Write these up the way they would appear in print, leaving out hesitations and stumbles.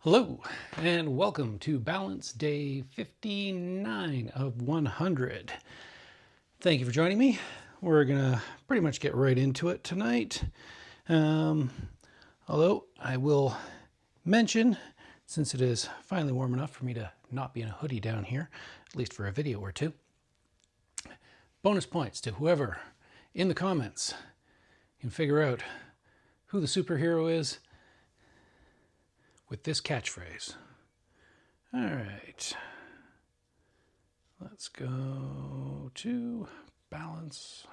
Hello, and welcome to Balance Day 59 of 100. Thank you for joining me. We're going to pretty much get right into it tonight. Although I will mention, since it is finally warm enough for me to not be in a hoodie down here, at least for a video or two, bonus points to whoever in the comments can figure out who the superhero is with this catchphrase. All right, let's go to balance.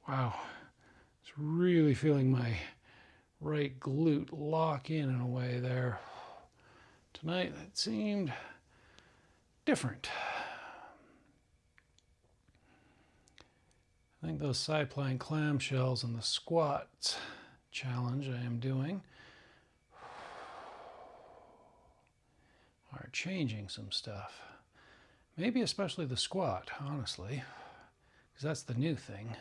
Wow, it's really feeling my right glute lock in a way there. Tonight that seemed different. I think those side plank clamshells and the squats challenge I am doing are changing some stuff. Maybe especially the squat, honestly, because that's the new thing.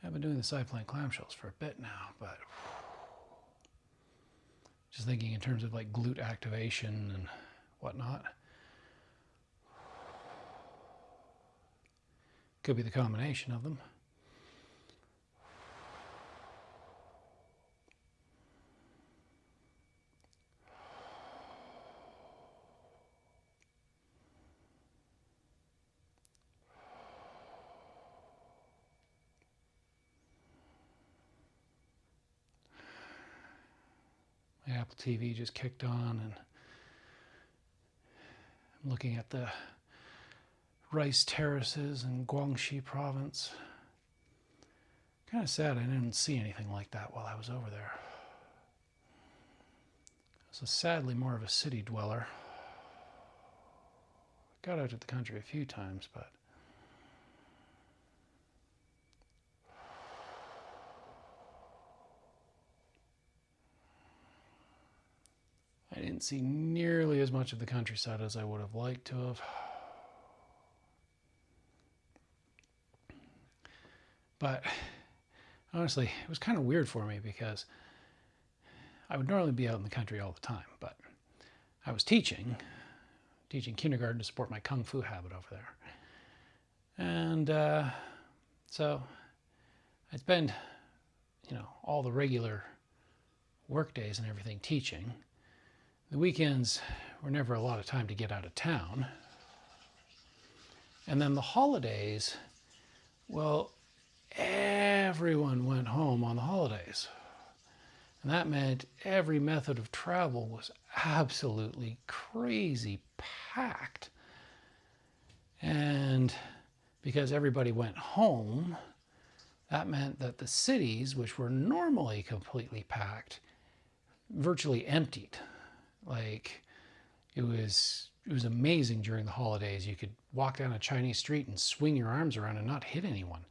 I've been doing the side plank clamshells for a bit now, but just thinking in terms of like glute activation and whatnot. Could be the combination of them. My Apple TV just kicked on and I'm looking at the rice terraces in Guangxi province. Kind of sad I didn't see anything like that while I was over there. I was sadly more of a city dweller. Got out to the country a few times, but I didn't see nearly as much of the countryside as I would have liked to have. But honestly, it was kind of weird for me because I would normally be out in the country all the time, but I was teaching kindergarten to support my kung fu habit over there. And so I'd spend, all the regular work days and everything teaching. The weekends were never a lot of time to get out of town. And then the holidays, well, everyone went home on the holidays. And that meant every method of travel was absolutely crazy packed. And because everybody went home, that meant that the cities, which were normally completely packed, virtually emptied. Like, it was amazing during the holidays. You could walk down a Chinese street and swing your arms around and not hit anyone.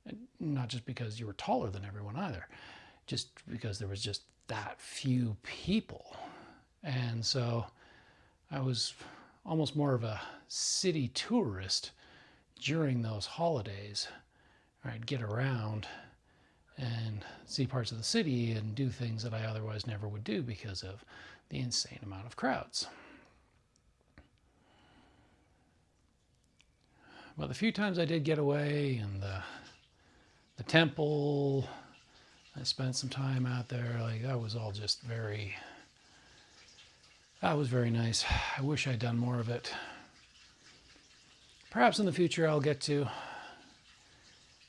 And not just because you were taller than everyone either, just because there was just that few people. And so I was almost more of a city tourist during those holidays. I'd get around and see parts of the city and do things that I otherwise never would do because of the insane amount of crowds. But the few times I did get away, and the temple, I spent some time out there, like that was all just that was very nice. I wish I'd done more of it. Perhaps in the future I'll get to.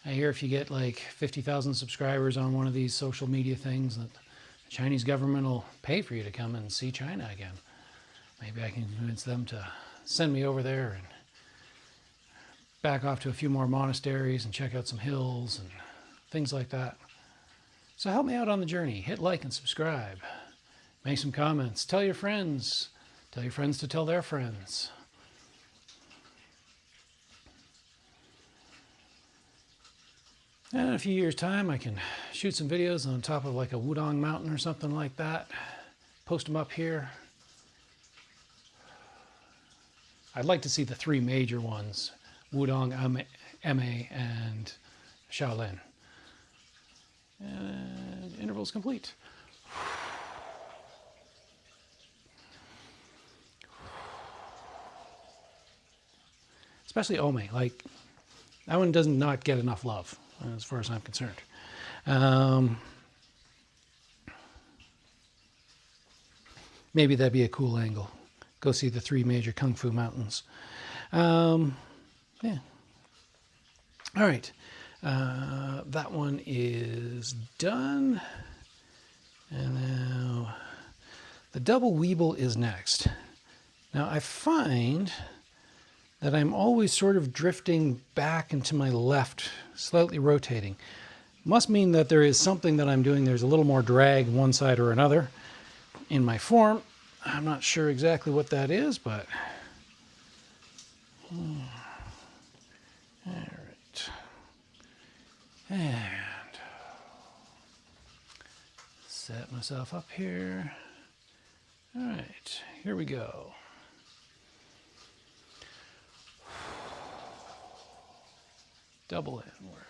I hear if you get like 50,000 subscribers on one of these social media things, that the Chinese government will pay for you to come and see China again. Maybe I can convince them to send me over there and back off to a few more monasteries and check out some hills and things like that. So help me out on the journey. Hit like and subscribe. Make some comments. Tell your friends. Tell your friends to tell their friends. And in a few years' time, I can shoot some videos on top of like a Wudong mountain or something like that. Post them up here. I'd like to see the three major ones: Wudong, Ma, and Shaolin. And interval's complete. Especially Ome, like that one does not get enough love as far as I'm concerned. Maybe that'd be a cool angle. Go see the three major Kung Fu mountains. Yeah. All right. That one is done. And now the double Weeble is next. Now I find that I'm always sort of drifting back into my left, slightly rotating. Must mean that there is something that I'm doing. There's a little more drag one side or another in my form. I'm not sure exactly what that is, but all right. And set myself up here. All right, here we go. Double inward.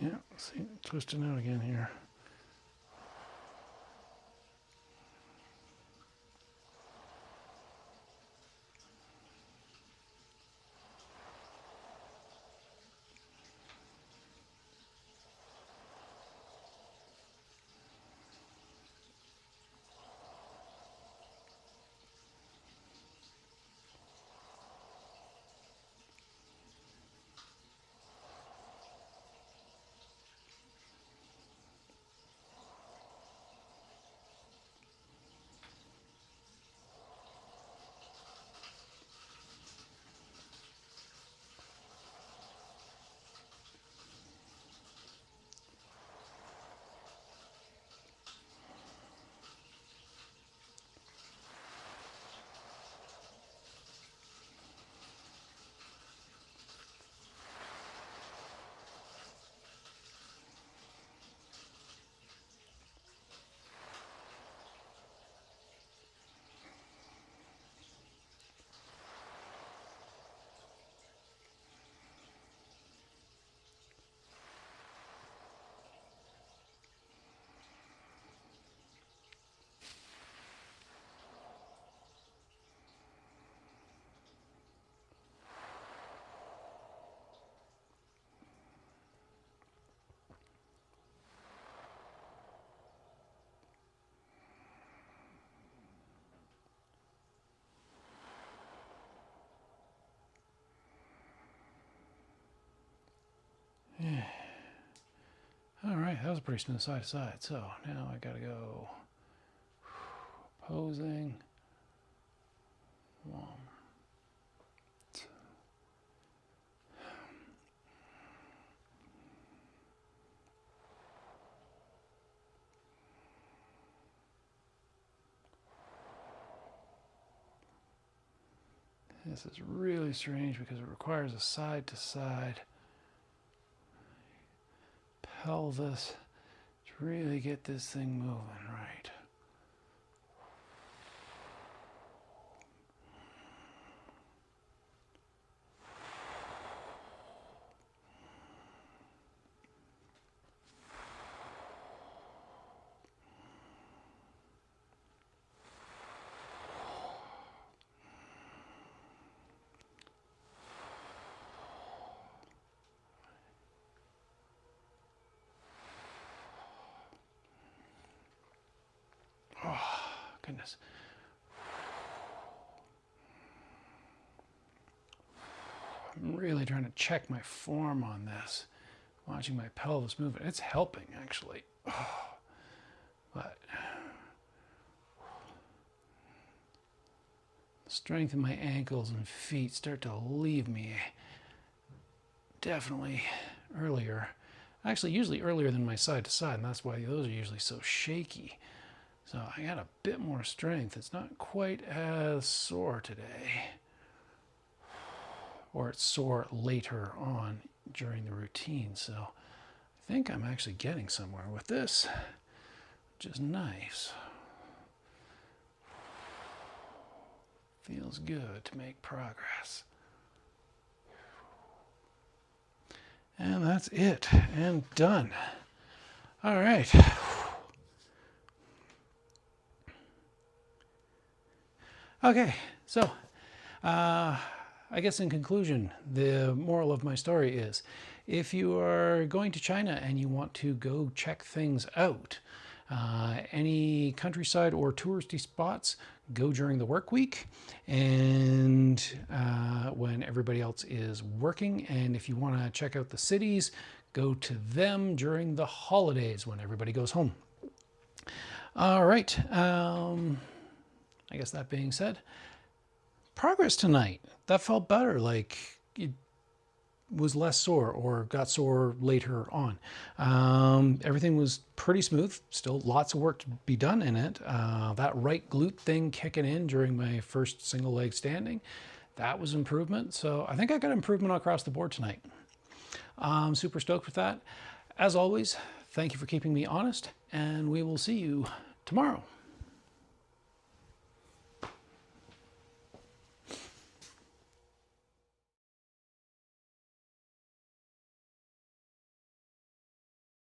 Yeah, see, twisting out again here. Yeah. All right, that was a pretty smooth side to side. So now I gotta go posing. 1, 2. This is really strange because it requires a side to side pelvis to really get this thing moving right. Oh, goodness. I'm really trying to check my form on this. Watching my pelvis move. It's helping, actually. Oh, but the strength in my ankles and feet start to leave me definitely earlier. Actually, usually earlier than my side to side, and that's why those are usually so shaky. So I got a bit more strength. It's not quite as sore today. Or it's sore later on during the routine. So I think I'm actually getting somewhere with this, which is nice. Feels good to make progress. And that's it, and done. All right. Okay, so I guess in conclusion, the moral of my story is, if you are going to China and you want to go check things out, any countryside or touristy spots, go during the work week and when everybody else is working. And if you want to check out the cities, go to them during the holidays when everybody goes home. All right. I guess that being said, progress tonight. That felt better. Like it was less sore or got sore later on. Everything was pretty smooth. Still lots of work to be done in it. That right glute thing kicking in during my first single leg standing, that was improvement. So I think I got improvement across the board tonight. I'm super stoked with that. As always, thank you for keeping me honest, and we will see you tomorrow.